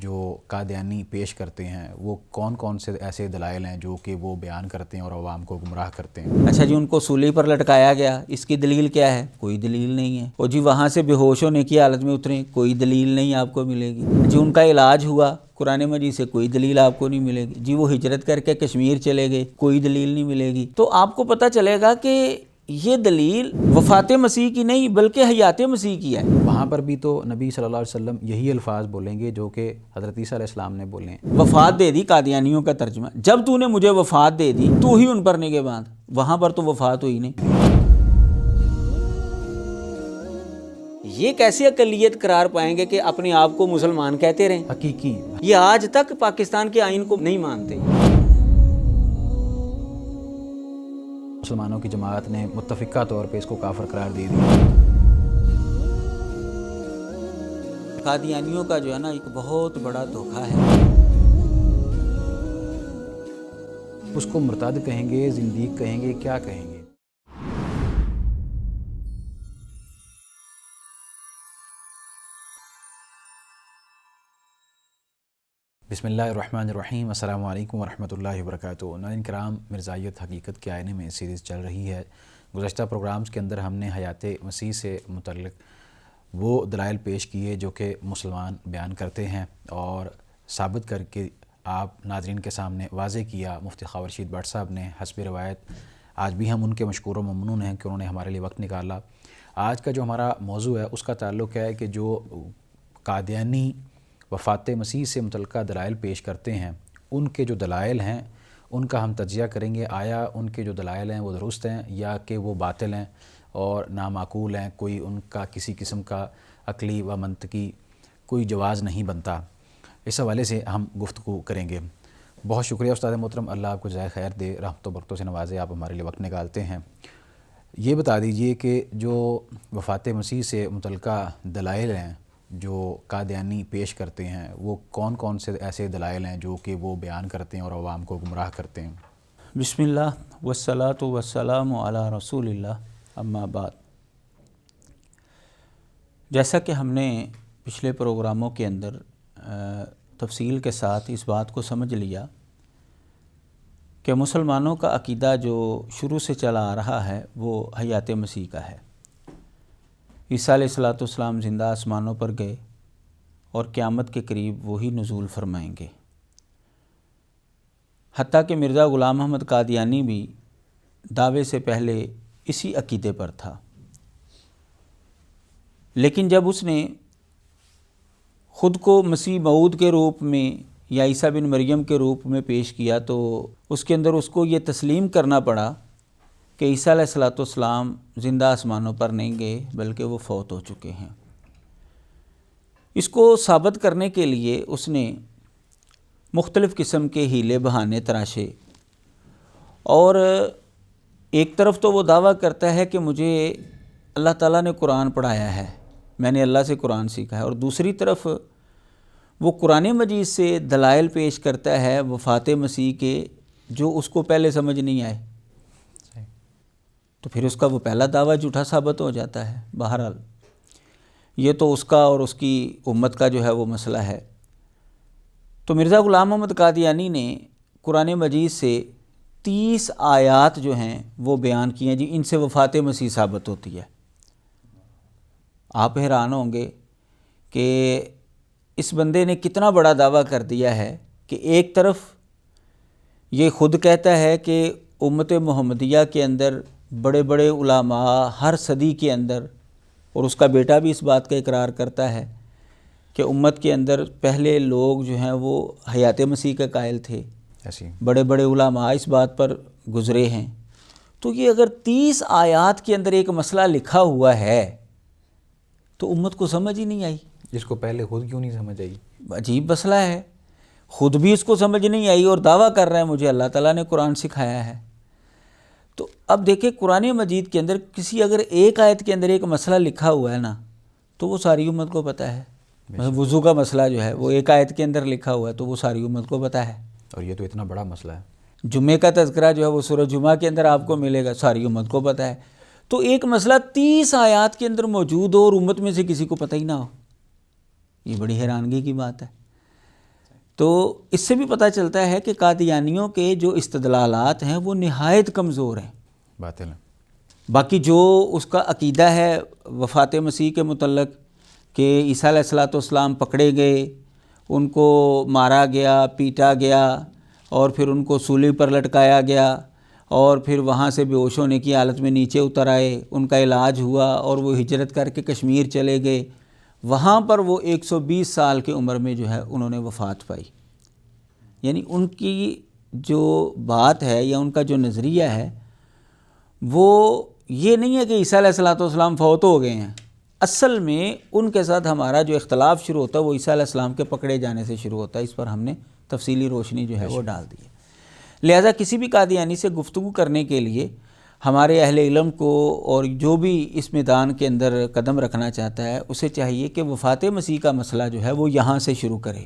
جو قادیانی پیش کرتے ہیں وہ کون کون سے ایسے دلائل ہیں جو کہ وہ بیان کرتے ہیں اور عوام کو گمراہ کرتے ہیں؟ اچھا جی، ان کو سولی پر لٹکایا گیا، اس کی دلیل کیا ہے؟ کوئی دلیل نہیں ہے۔ اور جی وہاں سے بے ہوش ہونے کی حالت میں اتریں، کوئی دلیل نہیں آپ کو ملے گی۔ جی ان کا علاج ہوا قرآن مجید سے، کوئی دلیل آپ کو نہیں ملے گی۔ جی وہ ہجرت کر کے کشمیر چلے گئے، کوئی دلیل نہیں ملے گی۔ تو آپ کو پتہ چلے گا کہ یہ دلیل وفات مسیح کی نہیں بلکہ حیات مسیح کی ہے۔ وہاں پر بھی تو نبی صلی اللہ علیہ وسلم یہی الفاظ بولیں گے جو کہ حضرت عیسیٰ علیہ السلام نے بولے ہیں۔ وفات دے دی، قادیانیوں کا ترجمہ، جب تو نے مجھے وفات دے دی تو ہی ان پر نگہباں، وہاں پر تو وفات ہوئی نہیں۔ یہ کیسی اقلیت قرار پائیں گے کہ اپنے آپ کو مسلمان کہتے رہیں؟ حقیقی یہ آج تک پاکستان کے آئین کو نہیں مانتے۔ مسلمانوں کی جماعت نے متفقہ طور پہ اس کو کافر قرار دے دیا۔ قادیانیوں کا جو ہے نا ایک بہت بڑا دھوکہ ہے۔ اس کو مرتد کہیں گے، زندیق کہیں گے، کیا کہیں گے؟ بسم اللہ الرحمن الرحیم۔ السلام علیکم ورحمۃ اللہ وبرکاتہ۔ ناظرین کرام، مرزائیت حقیقت کے آئینے میں سیریز چل رہی ہے۔ گزشتہ پروگرامز کے اندر ہم نے حیات مسیح سے متعلق وہ دلائل پیش کیے جو کہ مسلمان بیان کرتے ہیں اور ثابت کر کے آپ ناظرین کے سامنے واضح کیا مفتی خاور رشید بٹ صاحب نے حسب روایت۔ آج بھی ہم ان کے مشکور و ممنون ہیں کہ انہوں نے ہمارے لیے وقت نکالا۔ آج کا جو ہمارا موضوع ہے اس کا تعلق ہے کہ جو قادیانی وفات مسیح سے متعلقہ دلائل پیش کرتے ہیں، ان کے جو دلائل ہیں ان کا ہم تجزیہ کریں گے۔ آیا ان کے جو دلائل ہیں وہ درست ہیں یا کہ وہ باطل ہیں اور نامعقول ہیں، کوئی ان کا کسی قسم کا عقلی و منطقی کوئی جواز نہیں بنتا۔ اس حوالے سے ہم گفتگو کریں گے۔ بہت شکریہ استاد محترم، اللہ آپ کو جزائے خیر دے، رحمت و برکتوں سے نوازے، آپ ہمارے لیے وقت نکالتے ہیں۔ یہ بتا دیجئے کہ جو وفات مسیح سے متعلقہ دلائل ہیں جو قادیانی پیش کرتے ہیں وہ کون کون سے ایسے دلائل ہیں جو کہ وہ بیان کرتے ہیں اور عوام کو گمراہ کرتے ہیں؟ بسم اللہ والصلاۃ والسلام علی رسول اللہ، اما بعد۔ جیسا کہ ہم نے پچھلے پروگراموں کے اندر تفصیل کے ساتھ اس بات کو سمجھ لیا کہ مسلمانوں کا عقیدہ جو شروع سے چلا آ رہا ہے وہ حیات مسیح کا ہے۔ عیسیٰ علیہ السلام زندہ آسمانوں پر گئے اور قیامت کے قریب وہی نزول فرمائیں گے۔ حتیٰ کہ مرزا غلام احمد قادیانی بھی دعوے سے پہلے اسی عقیدے پر تھا، لیکن جب اس نے خود کو مسیح موعود کے روپ میں یا عیسیٰ بن مریم کے روپ میں پیش کیا تو اس کے اندر اس کو یہ تسلیم کرنا پڑا کہ عیسیٰ علیہ السلام زندہ آسمانوں پر نہیں گئے بلکہ وہ فوت ہو چکے ہیں۔ اس کو ثابت کرنے کے لیے اس نے مختلف قسم کے ہیلے بہانے تراشے، اور ایک طرف تو وہ دعویٰ کرتا ہے کہ مجھے اللہ تعالیٰ نے قرآن پڑھایا ہے، میں نے اللہ سے قرآن سیکھا ہے، اور دوسری طرف وہ قرآن مجید سے دلائل پیش کرتا ہے وفات مسیح کے جو اس کو پہلے سمجھ نہیں آئے، تو پھر اس کا وہ پہلا دعویٰ جھوٹا ثابت ہو جاتا ہے۔ بہرحال یہ تو اس کا اور اس کی امت کا جو ہے وہ مسئلہ ہے۔ تو مرزا غلام احمد قادیانی نے قرآن مجید سے 30 آیات جو ہیں وہ بیان کی ہیں، جی ان سے وفات مسیح ثابت ہوتی ہے۔ آپ حیران ہوں گے کہ اس بندے نے کتنا بڑا دعویٰ کر دیا ہے کہ ایک طرف یہ خود کہتا ہے کہ امت محمدیہ کے اندر بڑے بڑے علماء ہر صدی کے اندر، اور اس کا بیٹا بھی اس بات کا اقرار کرتا ہے کہ امت کے اندر پہلے لوگ جو ہیں وہ حیات مسیح کے قائل تھے، بڑے بڑے علماء اس بات پر گزرے ہیں۔ تو یہ اگر 30 آیات کے اندر ایک مسئلہ لکھا ہوا ہے تو امت کو سمجھ ہی نہیں آئی۔ جس کو پہلے خود کیوں نہیں سمجھ آئی؟ عجیب مسئلہ ہے، خود بھی اس کو سمجھ نہیں آئی اور دعویٰ کر رہا ہے مجھے اللہ تعالیٰ نے قرآن سکھایا ہے۔ تو اب دیکھیں قرآن مجید کے اندر کسی اگر ایک آیت کے اندر ایک مسئلہ لکھا ہوا ہے نا تو وہ ساری امت کو پتہ ہے۔ وضو کا مسئلہ جو ہے وہ ایک آیت کے اندر لکھا ہوا ہے تو وہ ساری امت کو پتہ ہے، اور یہ تو اتنا بڑا مسئلہ ہے۔ جمعے کا تذکرہ جو ہے وہ سورہ جمعہ کے اندر آپ کو ملے گا، ساری امت کو پتہ ہے۔ تو ایک مسئلہ 30 آیات کے اندر موجود ہو اور امت میں سے کسی کو پتہ ہی نہ ہو، یہ بڑی حیرانگی کی بات ہے۔ تو اس سے بھی پتہ چلتا ہے کہ قادیانیوں کے جو استدلالات ہیں وہ نہایت کمزور ہیں، باطل ہے۔ باقی جو اس کا عقیدہ ہے وفات مسیح کے متعلق کہ عیسیٰ علیہ الصلوۃ والسلام پکڑے گئے، ان کو مارا گیا، پیٹا گیا، اور پھر ان کو صلیب پر لٹکایا گیا، اور پھر وہاں سے بے ہوش ہونے کی حالت میں نیچے اتر آئے، ان کا علاج ہوا اور وہ ہجرت کر کے کشمیر چلے گئے، وہاں پر وہ 120 سال کی عمر میں جو ہے انہوں نے وفات پائی۔ یعنی ان کی جو بات ہے یا ان کا جو نظریہ ہے وہ یہ نہیں ہے کہ عیسیٰ علیہ الصلوۃ والسلام فوت ہو گئے ہیں، اصل میں ان کے ساتھ ہمارا جو اختلاف شروع ہوتا ہے وہ عیسیٰ علیہ السلام کے پکڑے جانے سے شروع ہوتا ہے۔ اس پر ہم نے تفصیلی روشنی جو ہے وہ ڈال دی ہے۔ لہٰذا کسی بھی قادیانی سے گفتگو کرنے کے لیے ہمارے اہل علم کو اور جو بھی اس میدان کے اندر قدم رکھنا چاہتا ہے اسے چاہیے کہ وفات مسیح کا مسئلہ جو ہے وہ یہاں سے شروع کرے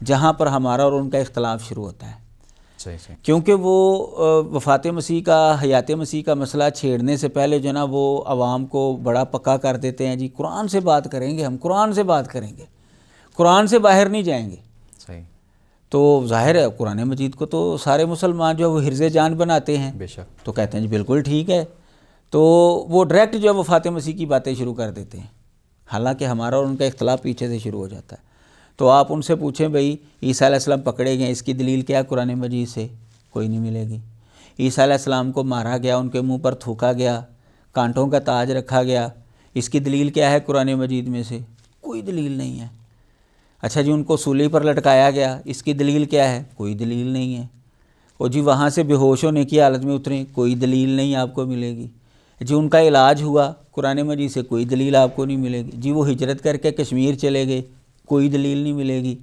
جہاں پر ہمارا اور ان کا اختلاف شروع ہوتا ہے۔ صحیح۔ کیونکہ وہ وفات مسیح کا، حیات مسیح کا مسئلہ چھیڑنے سے پہلے جو ہے نا وہ عوام کو بڑا پکا کر دیتے ہیں، جی قرآن سے بات کریں گے، ہم قرآن سے بات کریں گے، قرآن سے باہر نہیں جائیں گے۔ صحیح۔ تو ظاہر ہے قرآن مجید کو تو سارے مسلمان جو ہے وہ حرز جان بناتے ہیں، بے شک۔ تو کہتے ہیں جی بالکل ٹھیک ہے، تو وہ ڈائریکٹ جو ہے وفات مسیح کی باتیں شروع کر دیتے ہیں، حالانکہ ہمارا اور ان کا اختلاف پیچھے سے شروع ہو جاتا ہے۔ تو آپ ان سے پوچھیں بھئی عیسیٰ علیہ السلام پکڑے گئے، اس کی دلیل کیا ہے قرآن مجید سے؟ کوئی نہیں ملے گی۔ عیسیٰ علیہ السلام کو مارا گیا، ان کے منہ پر تھوکا گیا، کانٹوں کا تاج رکھا گیا، اس کی دلیل کیا ہے قرآن مجید میں سے؟ کوئی دلیل نہیں ہے۔ اچھا جی ان کو صلیب پر لٹکایا گیا، اس کی دلیل کیا ہے؟ کوئی دلیل نہیں ہے۔ اور جی وہاں سے بے ہوش ہونے کی حالت میں اتریں، کوئی دلیل نہیں آپ کو ملے گی۔ جی ان کا علاج ہوا، قرآن مجید سے کوئی دلیل آپ کو نہیں ملے گی۔ جی وہ ہجرت کر کے کشمیر چلے گئے، کوئی دلیل نہیں ملے گی۔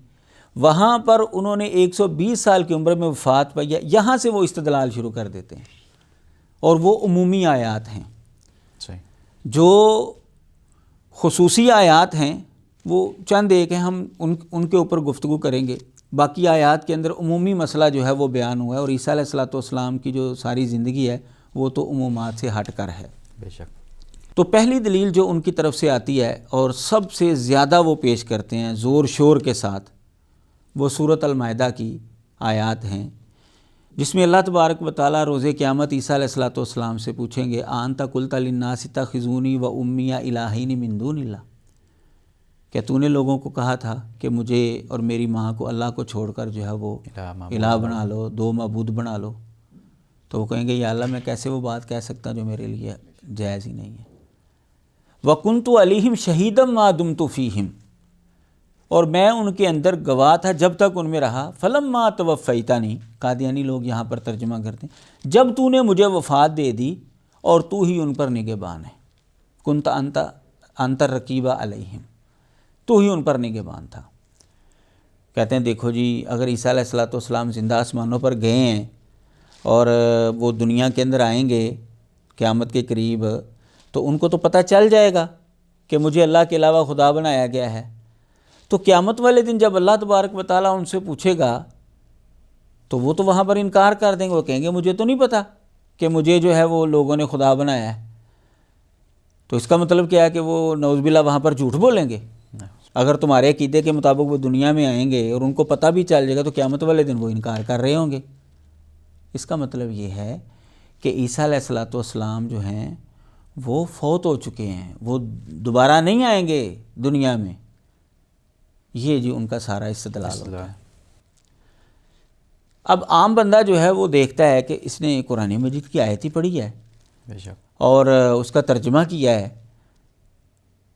وہاں پر انہوں نے 120 سال کی عمر میں وفات پائی، یہاں سے وہ استدلال شروع کر دیتے ہیں، اور وہ عمومی آیات ہیں۔ صحیح۔ جو خصوصی آیات ہیں وہ چند ایک ہیں، ہم ان کے اوپر گفتگو کریں گے۔ باقی آیات کے اندر عمومی مسئلہ جو ہے وہ بیان ہوا ہے، اور عیسیٰ علیہ الصلوۃ والسلام کی جو ساری زندگی ہے وہ تو عمومات سے ہٹ کر ہے۔ بے شک۔ تو پہلی دلیل جو ان کی طرف سے آتی ہے اور سب سے زیادہ وہ پیش کرتے ہیں زور شور کے ساتھ، وہ سورۃ المائدہ کی آیات ہیں، جس میں اللہ تبارک و تعالیٰ روز قیامت عیسیٰ علیہ الصلوۃ والسلام سے پوچھیں گے آنت قلت للناس اتخذونی و امی الہین من دون اللہ، کہ تو نے لوگوں کو کہا تھا کہ مجھے اور میری ماں کو اللہ کو چھوڑ کر جو ہے وہ الہ بنا لو، دو معبود بنا لو۔ تو وہ کہیں گے یا اللہ میں کیسے وہ بات کہہ سکتا جو میرے لیے جائز ہی نہیں ہے۔ وَكُنْتُ عَلَيْهِمْ شَهِيدًا مَا دُمْتُ فِيهِمْ، اور میں ان کے اندر گواہ تھا جب تک ان میں رہا۔ فَلَمَّا تَوَفَّيْتَنِي، قادیانی لوگ یہاں پر ترجمہ کرتے ہیں جب تو نے مجھے وفات دے دی اور تو ہی ان پر نگہبان ہے۔ كُنْتَ أَنْتَ الرَّقِيبَ عَلَيْهِمْ، تو ہی ان پر نگہبان تھا۔ کہتے ہیں دیکھو جی اگر عیسیٰ علیہ الصلوۃ والسلام زندہ آسمانوں پر گئے ہیں اور وہ دنیا کے اندر آئیں گے قیامت کے قریب، تو ان کو تو پتہ چل جائے گا کہ مجھے اللہ کے علاوہ خدا بنایا گیا ہے۔ تو قیامت والے دن جب اللہ تبارک و تعالیٰ ان سے پوچھے گا تو وہ تو وہاں پر انکار کر دیں گے، وہ کہیں گے مجھے تو نہیں پتہ کہ مجھے جو ہے وہ لوگوں نے خدا بنایا ہے۔ تو اس کا مطلب کیا ہے کہ وہ نعوذ باللہ وہاں پر جھوٹ بولیں گے۔ اگر تمہارے عقیدے کے مطابق وہ دنیا میں آئیں گے اور ان کو پتہ بھی چل جائے گا تو قیامت والے دن وہ انکار کر رہے ہوں گے۔ اس کا مطلب یہ ہے کہ عیسیٰ علیہ الصلوۃ والسلام جو ہیں وہ فوت ہو چکے ہیں، وہ دوبارہ نہیں آئیں گے دنیا میں۔ یہ جی ان کا سارا استدلال ہوتا ہے۔ اب عام بندہ جو ہے وہ دیکھتا ہے کہ اس نے قرآن مجید کی آیت ہی پڑھی ہے بے شک، اور اس کا ترجمہ کیا ہے،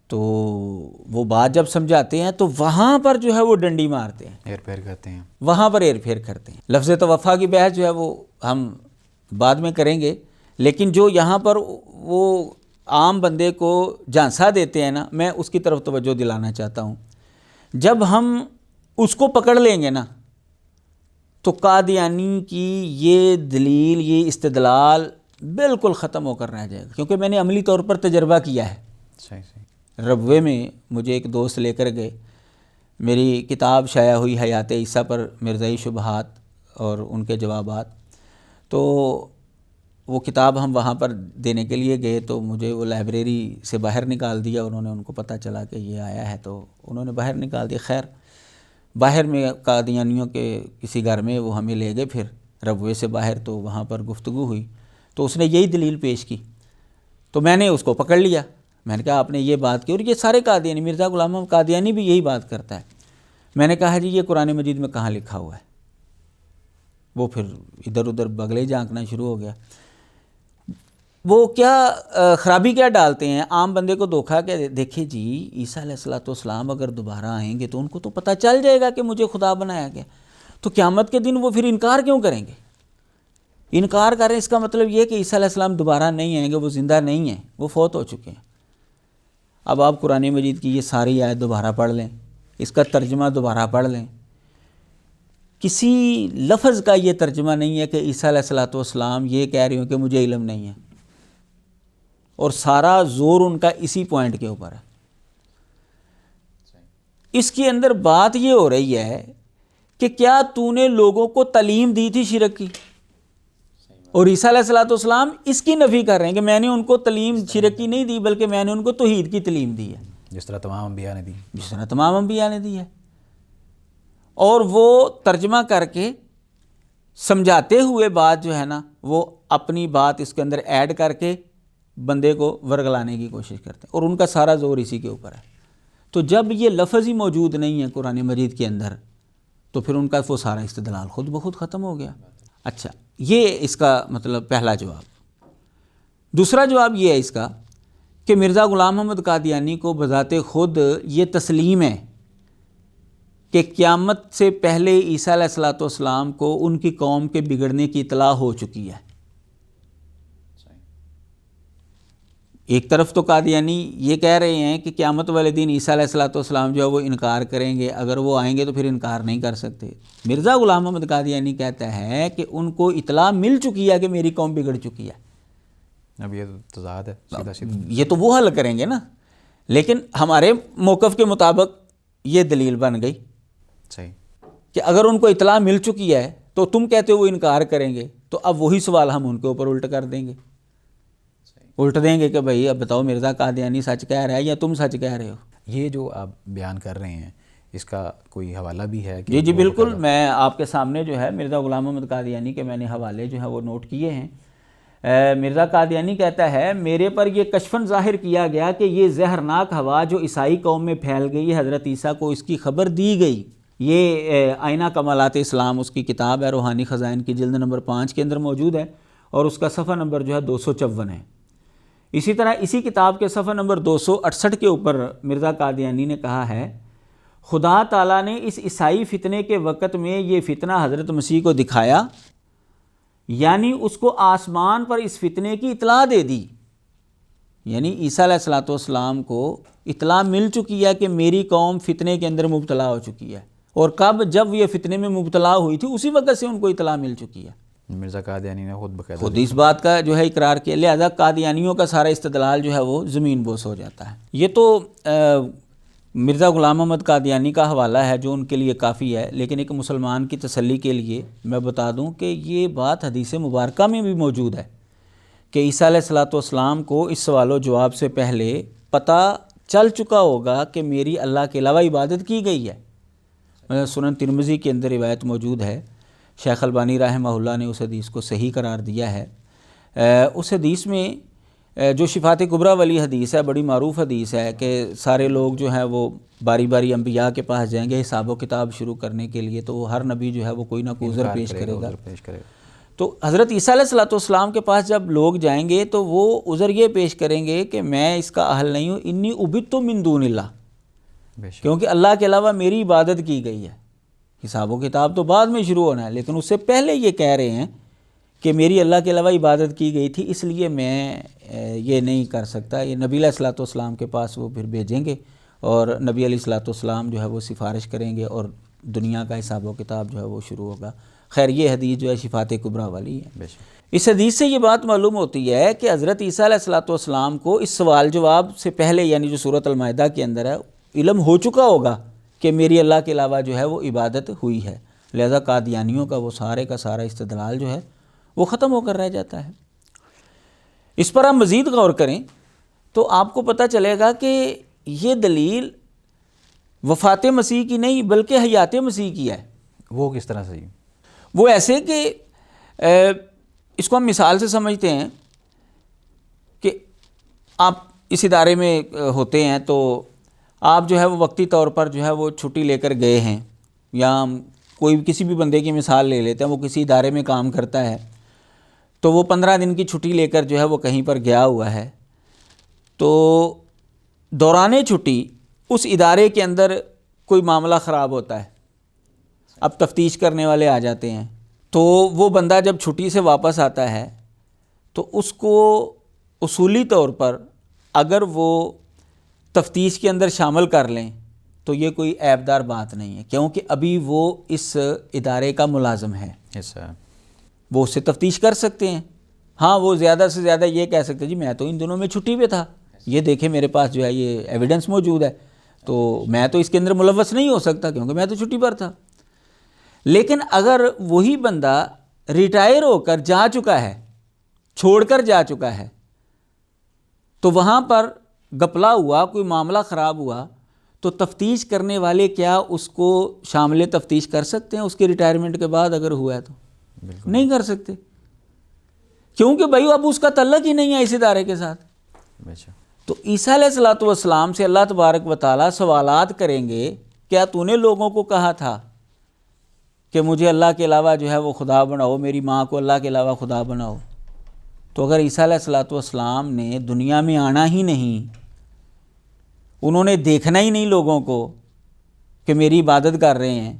تو وہ بات جب سمجھاتے ہیں تو وہاں پر جو ہے وہ ڈنڈی مارتے ہیں، ہیر پھیر کرتے ہیں، وہاں پر ہیر پھیر کرتے ہیں۔ لفظ توفیٰ کی بحث جو ہے وہ ہم بعد میں کریں گے، لیکن جو یہاں پر وہ عام بندے کو جھانسا دیتے ہیں نا، میں اس کی طرف توجہ دلانا چاہتا ہوں۔ جب ہم اس کو پکڑ لیں گے نا تو قادیانی کی یہ دلیل، یہ استدلال بالکل ختم ہو کر رہ جائے گا، کیونکہ میں نے عملی طور پر تجربہ کیا ہے۔ صحیح صحیح۔ ربوے میں مجھے ایک دوست لے کر گئے، میری کتاب شائع ہوئی حیات عیسیٰ پر، مرزائی شبہات اور ان کے جوابات، تو وہ کتاب ہم وہاں پر دینے کے لیے گئے تو مجھے وہ لائبریری سے باہر نکال دیا، انہوں نے، ان کو پتہ چلا کہ یہ آیا ہے تو انہوں نے باہر نکال دیا۔ خیر باہر میں قادیانیوں کے کسی گھر میں وہ ہمیں لے گئے پھر ربوے سے باہر، تو وہاں پر گفتگو ہوئی تو اس نے یہی دلیل پیش کی، تو میں نے اس کو پکڑ لیا، میں نے کہا آپ نے یہ بات کی، اور یہ سارے قادیانی، مرزا غلام احمد قادیانی بھی یہی بات کرتا ہے۔ میں نے کہا جی یہ قرآن مجید میں کہاں لکھا ہوا ہے؟ وہ پھر ادھر ادھر بغلے جھانکنا شروع ہو گیا۔ وہ کیا خرابی کیا ڈالتے ہیں عام بندے کو دھوکہ کہ دیکھیں جی عیسیٰ علیہ السلام اگر دوبارہ آئیں گے تو ان کو تو پتہ چل جائے گا کہ مجھے خدا بنایا گیا، تو قیامت کے دن وہ پھر انکار کیوں کریں گے؟ انکار کریں اس کا مطلب یہ کہ عیسیٰ علیہ السلام دوبارہ نہیں آئیں گے، وہ زندہ نہیں ہیں، وہ فوت ہو چکے ہیں۔ اب آپ قرآن مجید کی یہ ساری آیت دوبارہ پڑھ لیں، اس کا ترجمہ دوبارہ پڑھ لیں، کسی لفظ کا یہ ترجمہ نہیں ہے کہ عیسیٰ علیہ السلام یہ کہہ رہے ہوں کہ مجھے علم نہیں ہے، اور سارا زور ان کا اسی پوائنٹ کے اوپر ہے۔ اس کے اندر بات یہ ہو رہی ہے کہ کیا تو نے لوگوں کو تعلیم دی تھی شرک کی؟ اور عیسیٰ علیہ السلام اس کی نفی کر رہے ہیں کہ میں نے ان کو تعلیم شرک کی نہیں دی، بلکہ میں نے ان کو توحید کی تعلیم دی ہے، جس طرح تمام انبیاء نے دی، جس طرح تمام انبیاء نے دی ہے۔ اور وہ ترجمہ کر کے سمجھاتے ہوئے بات جو ہے نا، وہ اپنی بات اس کے اندر ایڈ کر کے بندے کو ورگلانے کی کوشش کرتے ہیں، اور ان کا سارا زور اسی کے اوپر ہے۔ تو جب یہ لفظ ہی موجود نہیں ہے قرآن مجید کے اندر، تو پھر ان کا وہ سارا استدلال خود بخود ختم ہو گیا۔ اچھا، یہ اس کا مطلب پہلا جواب۔ دوسرا جواب یہ ہے اس کا کہ مرزا غلام احمد قادیانی کو بذات خود یہ تسلیم ہے کہ قیامت سے پہلے عیسیٰ علیہ السلام کو ان کی قوم کے بگڑنے کی اطلاع ہو چکی ہے۔ ایک طرف تو قادیانی یہ کہہ رہے ہیں کہ قیامت والے دن عیسیٰ علیہ السلام جو ہے وہ انکار کریں گے، اگر وہ آئیں گے تو پھر انکار نہیں کر سکتے۔ مرزا غلام احمد قادیانی کہتا ہے کہ ان کو اطلاع مل چکی ہے کہ میری قوم بگڑ چکی ہے۔ اب یہ تو تضاد ہے، سیدھا سیدھا یہ تو وہ حل کریں گے نا، لیکن ہمارے موقف کے مطابق یہ دلیل بن گئی صحیح کہ اگر ان کو اطلاع مل چکی ہے تو تم کہتے ہو وہ انکار کریں گے، تو اب وہی سوال ہم ان کے اوپر الٹ کر دیں گے، الٹ دیں گے کہ بھئی اب بتاؤ مرزا قادیانی سچ کہہ رہا ہے یا تم سچ کہہ رہے ہو۔ یہ جو آپ بیان کر رہے ہیں اس کا کوئی حوالہ بھی ہے کہ جی بالکل، میں آپ کے سامنے جو ہے مرزا غلام احمد قادیانی کے میں نے حوالے جو ہے وہ نوٹ کیے ہیں۔ مرزا قادیانی کہتا ہے میرے پر یہ کشفاً ظاہر کیا گیا کہ یہ زہرناک ہوا جو عیسائی قوم میں پھیل گئی، حضرت عیسیٰ کو اس کی خبر دی گئی۔ یہ آئینہ کمالات اسلام اس کی کتاب ہے، روحانی خزائن کی جلد نمبر 5 کے اندر موجود ہے، اور اس کا صفحہ نمبر جو ہے 254 ہے۔ اسی طرح اسی کتاب کے صفحہ نمبر 268 کے اوپر مرزا قادیانی نے کہا ہے خدا تعالیٰ نے اس عیسائی فتنے کے وقت میں یہ فتنہ حضرت مسیح کو دکھایا، یعنی اس کو آسمان پر اس فتنے کی اطلاع دے دی، یعنی عیسیٰ علیہ السلام کو اطلاع مل چکی ہے کہ میری قوم فتنے کے اندر مبتلا ہو چکی ہے، اور کب؟ جب یہ فتنے میں مبتلا ہوئی تھی اسی وقت سے ان کو اطلاع مل چکی ہے۔ مرزا قادیانی نے خود اس بات کا جو ہے اقرار کیا، لہذا قادیانیوں کا سارا استدلال جو ہے وہ زمین بوس ہو جاتا ہے۔ یہ تو مرزا غلام احمد قادیانی کا حوالہ ہے جو ان کے لیے کافی ہے، لیکن ایک مسلمان کی تسلی کے لیے میں بتا دوں کہ یہ بات حدیث مبارکہ میں بھی موجود ہے کہ عیسیٰ علیہ السلام کو اس سوال و جواب سے پہلے پتہ چل چکا ہوگا کہ میری اللہ کے علاوہ عبادت کی گئی ہے۔ سنن ترمذی کے اندر روایت موجود ہے، شیخ البانی رحمہ اللہ نے اس حدیث کو صحیح قرار دیا ہے۔ اس حدیث میں جو شفاعت کبریٰ والی حدیث ہے، بڑی معروف حدیث ہے کہ سارے لوگ جو ہیں وہ باری باری انبیاء کے پاس جائیں گے حساب و کتاب شروع کرنے کے لیے، تو ہر نبی جو ہے وہ کوئی نہ کوئی عذر پیش کرے گا۔ تو حضرت عیسیٰ علیہ السلام کے پاس جب لوگ جائیں گے تو وہ عذر یہ پیش کریں گے کہ میں اس کا اہل نہیں ہوں، انی عبدت من دون اللہ، کیونکہ اللہ کے علاوہ میری عبادت کی گئی ہے۔ حساب و کتاب تو بعد میں شروع ہونا ہے، لیکن اس سے پہلے یہ کہہ رہے ہیں کہ میری اللہ کے علاوہ عبادت کی گئی تھی، اس لیے میں یہ نہیں کر سکتا۔ یہ نبی علیہ السلام کے پاس وہ پھر بھیجیں گے، اور نبی علیہ السلام جو ہے وہ سفارش کریں گے، اور دنیا کا حساب و کتاب جو ہے وہ شروع ہوگا۔ خیر یہ حدیث جو ہے شفاعت کبریٰ والی ہے۔ اس حدیث سے یہ بات معلوم ہوتی ہے کہ حضرت عیسیٰ علیہ السلام کو اس سوال جواب سے پہلے، یعنی جو سورۃ المائدہ کے اندر ہے، علم ہو چکا ہوگا کہ میری اللہ کے علاوہ جو ہے وہ عبادت ہوئی ہے، لہذا قادیانیوں کا وہ سارے کا سارا استدلال جو ہے وہ ختم ہو کر رہ جاتا ہے۔ اس پر ہم مزید غور کریں تو آپ کو پتہ چلے گا کہ یہ دلیل وفات مسیح کی نہیں بلکہ حیات مسیح کی ہے۔ وہ کس طرح سے؟ وہ ایسے کہ اس کو ہم مثال سے سمجھتے ہیں کہ آپ اس ادارے میں ہوتے ہیں تو آپ جو ہے وہ وقتی طور پر جو ہے وہ چھٹی لے کر گئے ہیں، یا کوئی کسی بھی بندے کی مثال لے لیتے ہیں، وہ کسی ادارے میں کام کرتا ہے تو وہ 15 دن کی چھٹی لے کر جو ہے وہ کہیں پر گیا ہوا ہے، تو دوران چھٹی اس ادارے کے اندر کوئی معاملہ خراب ہوتا ہے، اب تفتیش کرنے والے آ جاتے ہیں، تو وہ بندہ جب چھٹی سے واپس آتا ہے تو اس کو اصولی طور پر اگر وہ تفتیش کے اندر شامل کر لیں تو یہ کوئی عیب دار بات نہیں ہے، کیونکہ ابھی وہ اس ادارے کا ملازم ہے، وہ اس سے تفتیش کر سکتے ہیں۔ ہاں وہ زیادہ سے زیادہ یہ کہہ سکتے جی میں تو ان دنوں میں چھٹی پہ تھا، یہ دیکھیں میرے پاس جو ہے یہ ایویڈنس موجود ہے، تو میں تو اس کے اندر ملوث نہیں ہو سکتا کیونکہ میں تو چھٹی پر تھا۔ لیکن اگر وہی بندہ ریٹائر ہو کر جا چکا ہے، چھوڑ کر جا چکا ہے، تو وہاں پر گپلا ہوا، کوئی معاملہ خراب ہوا، تو تفتیش کرنے والے کیا اس کو شامل تفتیش کر سکتے ہیں اس کے ریٹائرمنٹ کے بعد اگر ہوا ہے تو؟ نہیں کر سکتے، کیونکہ بھائی اب اس کا تعلق ہی نہیں ہے اس ادارے کے ساتھ۔ تو عیسیٰ علیہ الصلوۃ والسلام سے اللہ تبارک و تعالیٰ سوالات کریں گے، کیا تو نے لوگوں کو کہا تھا کہ مجھے اللہ کے علاوہ جو ہے وہ خدا بناؤ، میری ماں کو اللہ کے علاوہ خدا بناؤ؟ تو اگر عیسیٰ علیہ الصلوۃ والسلام نے دنیا میں آنا ہی نہیں، انہوں نے دیکھنا ہی نہیں لوگوں کو کہ میری عبادت کر رہے ہیں،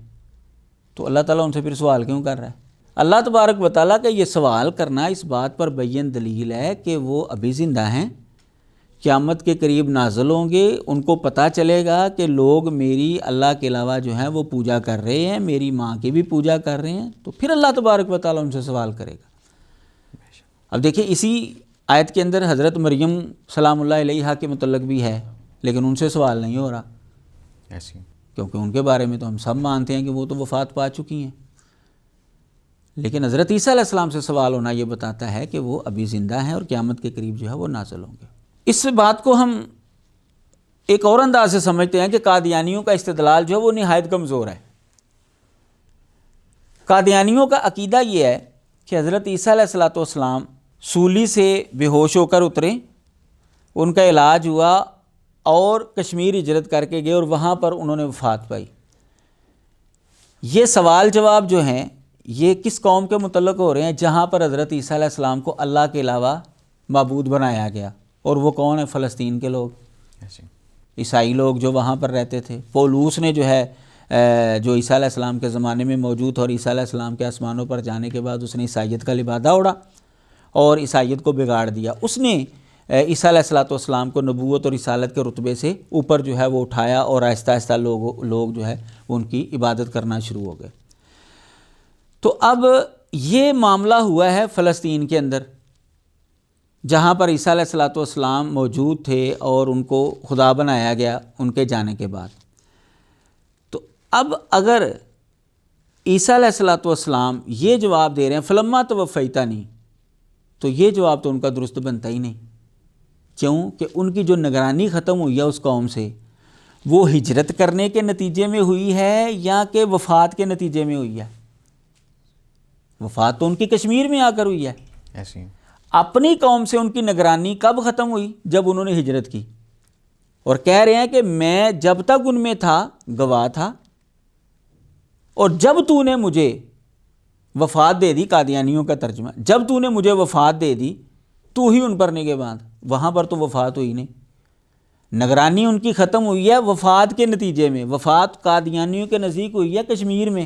تو اللہ تعالیٰ ان سے پھر سوال کیوں کر رہا ہے؟ اللہ تبارک و تعالیٰ کا یہ سوال کرنا اس بات پر بین دلیل ہے کہ وہ ابھی زندہ ہیں، قیامت کے قریب نازل ہوں گے، ان کو پتہ چلے گا کہ لوگ میری اللہ کے علاوہ جو ہیں وہ پوجا کر رہے ہیں، میری ماں کی بھی پوجا کر رہے ہیں، تو پھر اللہ تبارک و تعالیٰ ان سے سوال کرے گا۔ اب دیکھیں اسی آیت کے اندر حضرت مریم سلام اللہ علیہا کے متعلق بھی ہے، لیکن ان سے سوال نہیں ہو رہا، کیونکہ ان کے بارے میں تو ہم سب مانتے ہیں کہ وہ تو وفات پا چکی ہیں، لیکن حضرت عیسیٰ علیہ السلام سے سوال ہونا یہ بتاتا ہے کہ وہ ابھی زندہ ہیں اور قیامت کے قریب جو ہے وہ نازل ہوں گے۔ اس بات کو ہم ایک اور انداز سے سمجھتے ہیں کہ قادیانیوں کا استدلال جو ہے وہ نہایت کمزور ہے۔ قادیانیوں کا عقیدہ یہ ہے کہ حضرت عیسیٰ علیہ الصلوۃ والسلام سولی سے بے ہوش ہو کر اترے، ان کا علاج ہوا اور کشمیر ہجرت کر کے گئے اور وہاں پر انہوں نے وفات پائی۔ یہ سوال جواب جو ہیں یہ کس قوم کے متعلق ہو رہے ہیں جہاں پر حضرت عیسیٰ علیہ السلام کو اللہ کے علاوہ معبود بنایا گیا، اور وہ کون ہے؟ فلسطین کے لوگ، عیسائی لوگ جو وہاں پر رہتے تھے۔ پولوس نے جو ہے جو عیسیٰ علیہ السلام کے زمانے میں موجود اور عیسیٰ علیہ السلام کے آسمانوں پر جانے کے بعد اس نے عیسائیت کا لبادہ اوڑھا اور عیسائیت کو بگاڑ دیا، اس نے عیسیٰ علیہ الصلوۃ والسلام کو نبوت اور رسالت کے رتبے سے اوپر جو ہے وہ اٹھایا، اور آہستہ آہستہ لوگ جو ہے وہ ان کی عبادت کرنا شروع ہو گئے۔ تو اب یہ معاملہ ہوا ہے فلسطین کے اندر، جہاں پر عیسیٰ علیہ الصلوۃ والسلام موجود تھے اور ان کو خدا بنایا گیا ان کے جانے کے بعد۔ تو اب اگر عیسیٰ علیہ الصلوۃ والسلام یہ جواب دے رہے ہیں فلما توفیتنی، تو یہ جواب تو ان کا درست بنتا ہی نہیں، کیوں کہ ان کی جو نگرانی ختم ہوئی ہے اس قوم سے، وہ ہجرت کرنے کے نتیجے میں ہوئی ہے یا کہ وفات کے نتیجے میں ہوئی ہے؟ وفات تو ان کی کشمیر میں آ کر ہوئی ہے۔ اپنی قوم سے ان کی نگرانی کب ختم ہوئی؟ جب انہوں نے ہجرت کی، اور کہہ رہے ہیں کہ میں جب تک ان میں تھا گواہ تھا، اور جب تو نے مجھے وفات دے دی، قادیانیوں کا ترجمہ، جب تو نے مجھے وفات دے دی تو ہی ان پر نگہباں۔ وہاں پر تو وفات ہوئی نہیں، نگرانی ان کی ختم ہوئی ہے وفات کے نتیجے میں۔ وفات قادیانیوں کے نزدیک ہوئی ہے کشمیر میں،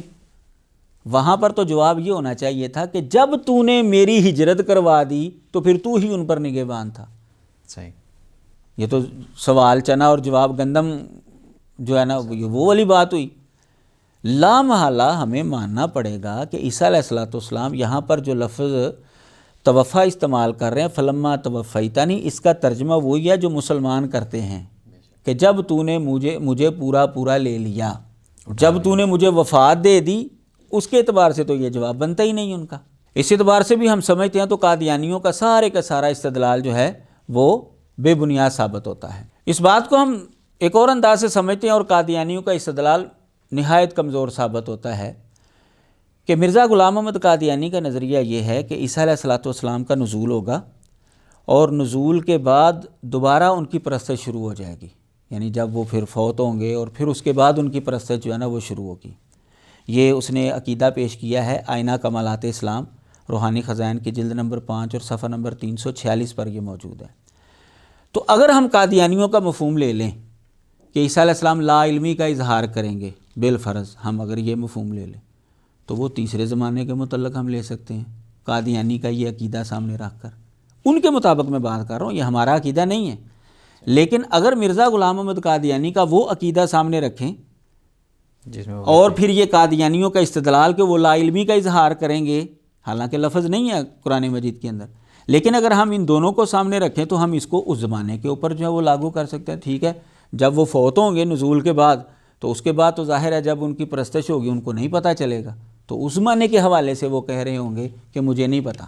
وہاں پر تو جواب یہ ہونا چاہیے تھا کہ جب تو نے میری ہجرت کروا دی تو پھر تو ہی ان پر نگہبان تھا۔ صحیح، یہ تو سوال چنا اور جواب گندم جو ہے نا وہ والی بات ہوئی۔ لا محالہ ہمیں ماننا پڑے گا کہ عیسیٰ علیہ الصلوۃ والسلام یہاں پر جو لفظ توفا استعمال کر رہے ہیں فلما توفیتنی، اس کا ترجمہ وہی ہے جو مسلمان کرتے ہیں کہ جب تو نے مجھے پورا لے لیا، جب تو نے مجھے وفات دے دی، اس کے اعتبار سے تو یہ جواب بنتا ہی نہیں ان کا۔ اس اعتبار سے بھی ہم سمجھتے ہیں تو قادیانیوں کا سارا استدلال جو ہے وہ بے بنیاد ثابت ہوتا ہے۔ اس بات کو ہم ایک اور انداز سے سمجھتے ہیں اور قادیانیوں کا استدلال نہایت کمزور ثابت ہوتا ہے کہ مرزا غلام محمد قادیانی کا نظریہ یہ ہے کہ عیسیٰ علیہ الصلوۃ والسلام کا نزول ہوگا اور نزول کے بعد دوبارہ ان کی پرستش شروع ہو جائے گی، یعنی جب وہ پھر فوت ہوں گے اور پھر اس کے بعد ان کی پرستش جو ہے نا وہ شروع ہوگی۔ یہ اس نے عقیدہ پیش کیا ہے آئینہ کمالات اسلام، روحانی خزائن کی جلد نمبر 5 اور صفحہ نمبر 346 پر یہ موجود ہے۔ تو اگر ہم قادیانیوں کا مفہوم لے لیں کہ عیسیٰ علیہ السلام لا علمی کا اظہار کریں گے بالفرض، ہم اگر یہ مفہوم لے لیں تو وہ تیسرے زمانے کے متعلق ہم لے سکتے ہیں، قادیانی کا یہ عقیدہ سامنے رکھ کر۔ ان کے مطابق میں بات کر رہا ہوں، یہ ہمارا عقیدہ نہیں ہے، لیکن اگر مرزا غلام محمد قادیانی کا وہ عقیدہ سامنے رکھیں جس میں اور پھر یہ قادیانیوں کا استدلال کہ وہ لا علمی کا اظہار کریں گے، حالانکہ لفظ نہیں ہے قرآن مجید کے اندر، لیکن اگر ہم ان دونوں کو سامنے رکھیں تو ہم اس کو اس زمانے کے اوپر جو ہے وہ لاگو کر سکتے ہیں۔ ٹھیک ہے، جب وہ فوت ہوں گے نزول کے بعد تو اس کے بعد تو ظاہر ہے جب ان کی پرستش ہوگی ان کو نہیں پتہ چلے گا، تو اس زمانے کے حوالے سے وہ کہہ رہے ہوں گے کہ مجھے نہیں پتہ۔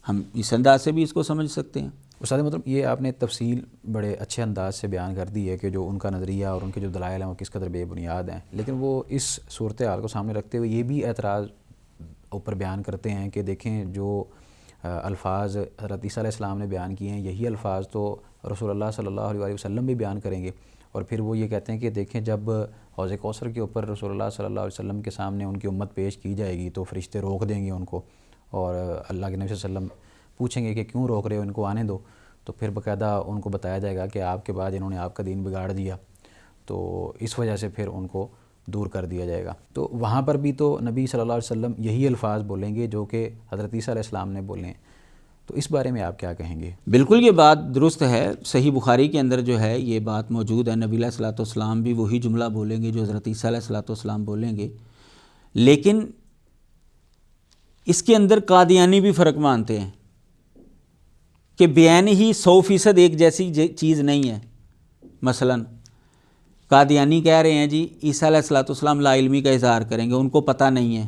ہم اس انداز سے بھی اس کو سمجھ سکتے ہیں۔ استاد مطلب یہ آپ نے تفصیل بڑے اچھے انداز سے بیان کر دی ہے کہ جو ان کا نظریہ اور ان کے جو دلائل ہیں وہ کس قدر بے بنیاد ہیں، لیکن وہ اس صورتحال کو سامنے رکھتے ہوئے یہ بھی اعتراض اوپر بیان کرتے ہیں کہ دیکھیں جو الفاظ حضرت عیسیٰ علیہ السلام نے بیان کیے ہیں یہی الفاظ تو رسول اللہ صلی اللہ علیہ وسلم بھی بیان کریں گے، اور پھر وہ یہ کہتے ہیں کہ دیکھیں جب حوض کوثر کے اوپر رسول اللہ صلی اللہ علیہ وسلم کے سامنے ان کی امت پیش کی جائے گی تو فرشتے روک دیں گے ان کو، اور اللہ کے نبی صلی اللہ علیہ وسلم پوچھیں گے کہ کیوں روک رہے ہو، ان کو آنے دو، تو پھر باقاعدہ ان کو بتایا جائے گا کہ آپ کے بعد انہوں نے آپ کا دین بگاڑ دیا، تو اس وجہ سے پھر ان کو دور کر دیا جائے گا۔ تو وہاں پر بھی تو نبی صلی اللہ علیہ وسلم یہی الفاظ بولیں گے جو کہ حضرت عیسیٰ علیہ السلام نے بولے ہیں، تو اس بارے میں آپ کیا کہیں گے؟ بالکل یہ بات درست ہے، صحیح بخاری کے اندر جو ہے یہ بات موجود ہے، نبی علیہ الصلوۃ والسلام بھی وہی جملہ بولیں گے جو حضرت عیسیٰ علیہ الصلوۃ والسلام بولیں گے، لیکن اس کے اندر قادیانی بھی فرق مانتے ہیں کہ بیان ہی 100% ایک جیسی چیز نہیں ہے۔ مثلا قادیانی کہہ رہے ہیں جی عیسیٰ علیہ الصلوۃ والسلام لا علمی کا اظہار کریں گے، ان کو پتہ نہیں ہے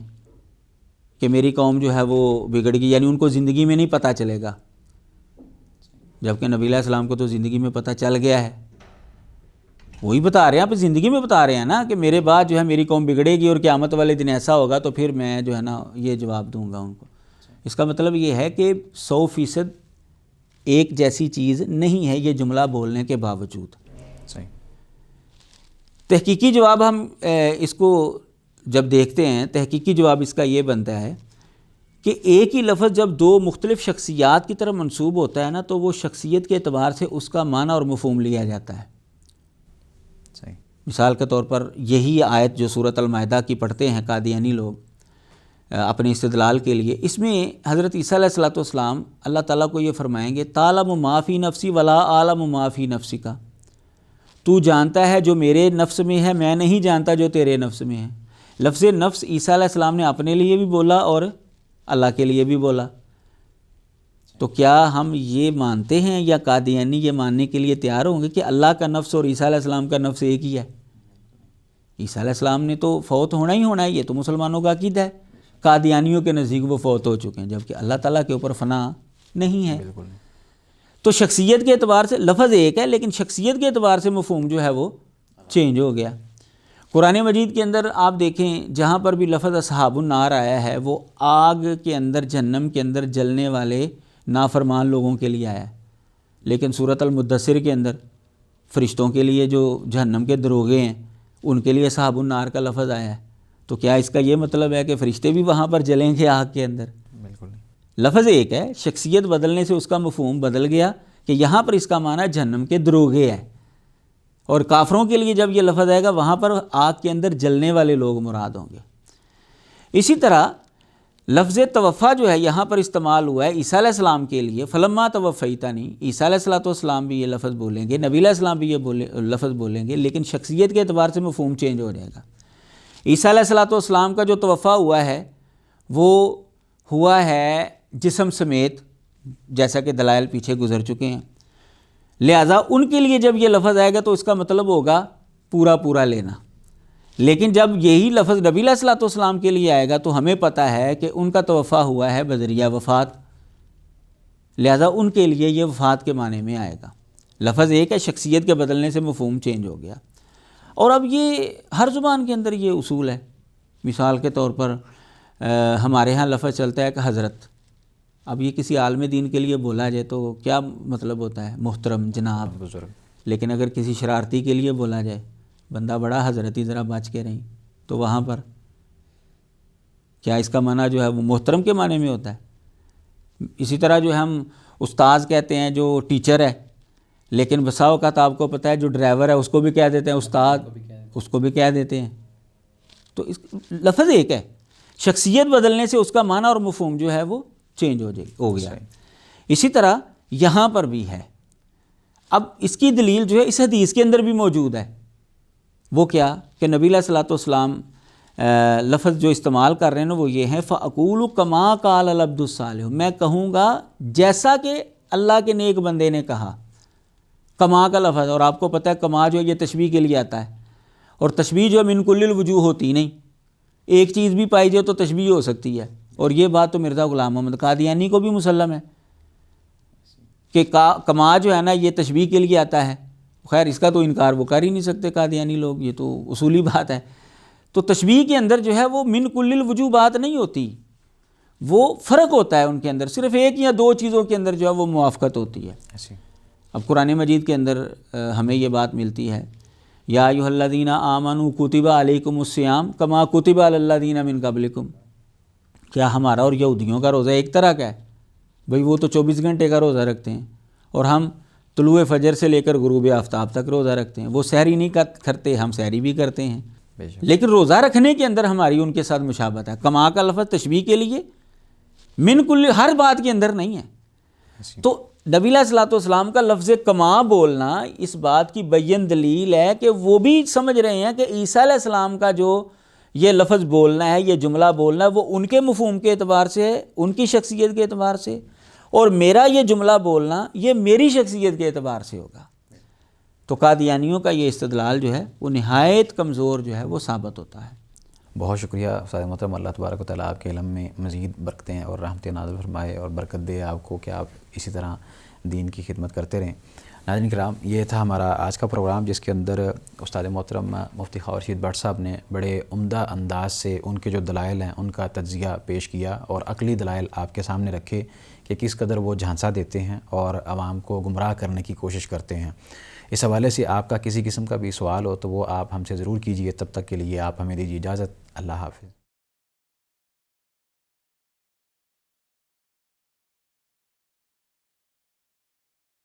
کہ میری قوم جو ہے وہ بگڑ گئی، یعنی ان کو زندگی میں نہیں پتہ چلے گا، جبکہ نبی علیہ السلام کو تو زندگی میں پتہ چل گیا ہے، وہی بتا رہے ہیں، آپ زندگی میں بتا رہے ہیں نا کہ میرے بعد جو ہے میری قوم بگڑے گی اور قیامت والے دن ایسا ہوگا تو پھر میں جو ہے نا یہ جواب دوں گا ان کو۔ اس کا مطلب یہ ہے کہ 100% ایک جیسی چیز نہیں ہے یہ جملہ بولنے کے باوجود۔ صحیح۔ تحقیقی جواب ہم اس کو جب دیکھتے ہیں، تحقیقی جواب اس کا یہ بنتا ہے کہ ایک ہی لفظ جب دو مختلف شخصیات کی طرف منسوب ہوتا ہے نا تو وہ شخصیت کے اعتبار سے اس کا معنی اور مفہوم لیا جاتا ہے۔ صحیح۔ مثال کے طور پر یہی آیت جو سورۃ المائدہ کی پڑھتے ہیں قادیانی لوگ اپنے استدلال کے لیے، اس میں حضرت عیسیٰ علیہ الصلوۃ والسلام اللہ تعالیٰ کو یہ فرمائیں گے تعلم ما فی نفسی ولا اعلم ما فی نفسک، تو جانتا ہے جو میرے نفس میں ہے، میں نہیں جانتا جو تیرے نفس میں ہے۔ لفظ نفس عیسیٰ علیہ السلام نے اپنے لیے بھی بولا اور اللہ کے لیے بھی بولا، تو کیا ہم یہ مانتے ہیں یا قادیانی یہ ماننے کے لیے تیار ہوں گے کہ اللہ کا نفس اور عیسیٰ علیہ السلام کا نفس ایک ہی ہے؟ عیسیٰ علیہ السلام نے تو فوت ہونا ہی ہونا ہے، یہ تو مسلمانوں کا عقیدہ ہے، قادیانیوں کے نزدیک وہ فوت ہو چکے ہیں، جبکہ اللہ تعالیٰ کے اوپر فنا نہیں ہے۔ بالکل۔ تو شخصیت کے اعتبار سے لفظ ایک ہے لیکن شخصیت کے اعتبار سے مفہوم جو ہے وہ چینج ہو گیا۔ قرآن مجید کے اندر آپ دیکھیں جہاں پر بھی لفظ اصحاب النار آیا ہے وہ آگ کے اندر، جہنم کے اندر جلنے والے نافرمان لوگوں کے لیے آیا ہے، لیکن سورۃ المدثر کے اندر فرشتوں کے لیے جو جہنم کے دروغے ہیں ان کے لیے اصحاب النار کا لفظ آیا ہے، تو کیا اس کا یہ مطلب ہے کہ فرشتے بھی وہاں پر جلیں گے آگ کے اندر؟ بالکل نہیں۔ لفظ ایک ہے، شخصیت بدلنے سے اس کا مفہوم بدل گیا کہ یہاں پر اس کا معنی جہنم کے دروغے ہے، اور کافروں کے لیے جب یہ لفظ آئے گا وہاں پر آگ کے اندر جلنے والے لوگ مراد ہوں گے۔ اسی طرح لفظ توفا جو ہے یہاں پر استعمال ہوا ہے عیسیٰ علیہ السلام کے لیے، فلما توفیتنی، عیسیٰ علیہ الصلوۃ والسلام بھی یہ لفظ بولیں گے، نبی علیہ السلام بھی یہ لفظ بولیں گے، لیکن شخصیت کے اعتبار سے مفہوم چینج ہو جائے گا۔ عیسیٰ علیہ الصلوۃ والسلام کا جو توفا ہوا ہے وہ ہوا ہے جسم سمیت، جیسا کہ دلائل پیچھے گزر چکے ہیں، لہٰذا ان کے لیے جب یہ لفظ آئے گا تو اس کا مطلب ہوگا پورا پورا لینا، لیکن جب یہی لفظ نبی علیہ الصلوۃ والسلام کے لیے آئے گا تو ہمیں پتہ ہے کہ ان کا توفا ہوا ہے بذریعہ وفات، لہٰذا ان کے لیے یہ وفات کے معنی میں آئے گا۔ لفظ ایک ہے، شخصیت کے بدلنے سے مفہوم چینج ہو گیا. اور اب یہ ہر زبان کے اندر یہ اصول ہے. مثال کے طور پر ہمارے ہاں لفظ چلتا ہے کہ حضرت. اب یہ کسی عالم دین کے لیے بولا جائے تو کیا مطلب ہوتا ہے؟ محترم، جناب، بزرگ. لیکن اگر کسی شرارتی کے لیے بولا جائے بندہ بڑا حضرتی، ذرا بچ کے رہیں، تو وہاں پر کیا اس کا معنی جو ہے وہ محترم کے معنی میں ہوتا ہے؟ اسی طرح جو ہم استاذ کہتے ہیں جو ٹیچر ہے، لیکن بسا اوقات آپ کو پتہ ہے جو ڈرائیور ہے اس کو بھی کہہ دیتے ہیں استاد، اس کو بھی کہہ دیتے ہیں. تو اس لفظ ایک ہے، شخصیت بدلنے سے اس کا معنی اور مفہوم جو ہے وہ چینج ہو گیا. اسی طرح یہاں پر بھی ہے. اب اس کی دلیل جو ہے اس حدیث کے اندر بھی موجود ہے. وہ کیا کہ نبی علیہ الصلوۃ والسلام لفظ جو استعمال کر رہے ہیں نا وہ یہ ہے فَأَقُولُ كَمَا قَالَ الْعَبْدُ الصَّالِحُ، میں کہوں گا جیسا کہ اللہ کے نیک بندے نے کہا. کما کا لفظ، اور آپ کو پتہ ہے کما جو ہے یہ تشبیہ کے لیے آتا ہے، اور تشبیہ جو ہے من کل الوجوہ ہوتی نہیں. ایک چیز بھی پائی جائے تو تشبیہ ہو سکتی ہے. اور یہ بات تو مرزا غلام محمد قادیانی کو بھی مسلم ہے کہ کما جو ہے نا یہ تشبیہ کے لیے آتا ہے. خیر اس کا تو انکار وہ کر ہی نہیں سکتے قادیانی لوگ، یہ تو اصولی بات ہے. تو تشبیہ کے اندر جو ہے وہ من کل الوجوہ بات نہیں ہوتی، وہ فرق ہوتا ہے ان کے اندر. صرف ایک یا دو چیزوں کے اندر جو ہے وہ موافقت ہوتی ہے. اب قرآن مجید کے اندر ہمیں یہ بات ملتی ہے یا ایھا الذین آمنوا کتب علیکم الصیام کما کتب علی الذین من قبلکم. کیا ہمارا اور یہودیوں کا روزہ ایک طرح کا ہے؟ بھئی وہ تو 24 گھنٹے کا روزہ رکھتے ہیں، اور ہم طلوع فجر سے لے کر غروب آفتاب تک روزہ رکھتے ہیں. وہ سحری نہیں کرتے، ہم سحری بھی کرتے ہیں. لیکن روزہ رکھنے کے اندر ہماری ان کے ساتھ مشابہت ہے. کما کا لفظ تشبیہ کے لیے، من کل ہر بات کے اندر نہیں ہے. تو نبی علیہ الصلوۃ والسلام کا لفظ کما بولنا اس بات کی بین دلیل ہے کہ وہ بھی سمجھ رہے ہیں کہ عیسیٰ علیہ السلام کا جو یہ لفظ بولنا ہے، یہ جملہ بولنا ہے، وہ ان کے مفہوم کے اعتبار سے ہے، ان کی شخصیت کے اعتبار سے، اور میرا یہ جملہ بولنا یہ میری شخصیت کے اعتبار سے ہوگا. تو قادیانیوں کا یہ استدلال جو ہے وہ نہایت کمزور جو ہے وہ ثابت ہوتا ہے. بہت شکریہ استاد محترم. اللہ تبارک و تعالیٰ آپ کے علم میں مزید برکتیں اور رحمتیں نازل فرمائے اور برکت دے آپ کو کہ آپ اسی طرح دین کی خدمت کرتے رہیں. ناظرین کرام، یہ تھا ہمارا آج کا پروگرام جس کے اندر استاد محترم مفتی خاور رشید بٹ صاحب نے بڑے عمدہ انداز سے ان کے جو دلائل ہیں ان کا تجزیہ پیش کیا اور عقلی دلائل آپ کے سامنے رکھے کہ کس قدر وہ جھانسا دیتے ہیں اور عوام کو گمراہ کرنے کی کوشش کرتے ہیں. اس حوالے سے آپ کا کسی قسم کا بھی سوال ہو تو وہ آپ ہم سے ضرور کیجیے. تب تک کے لیے آپ ہمیں دیجیے اجازت. اللہ حافظ.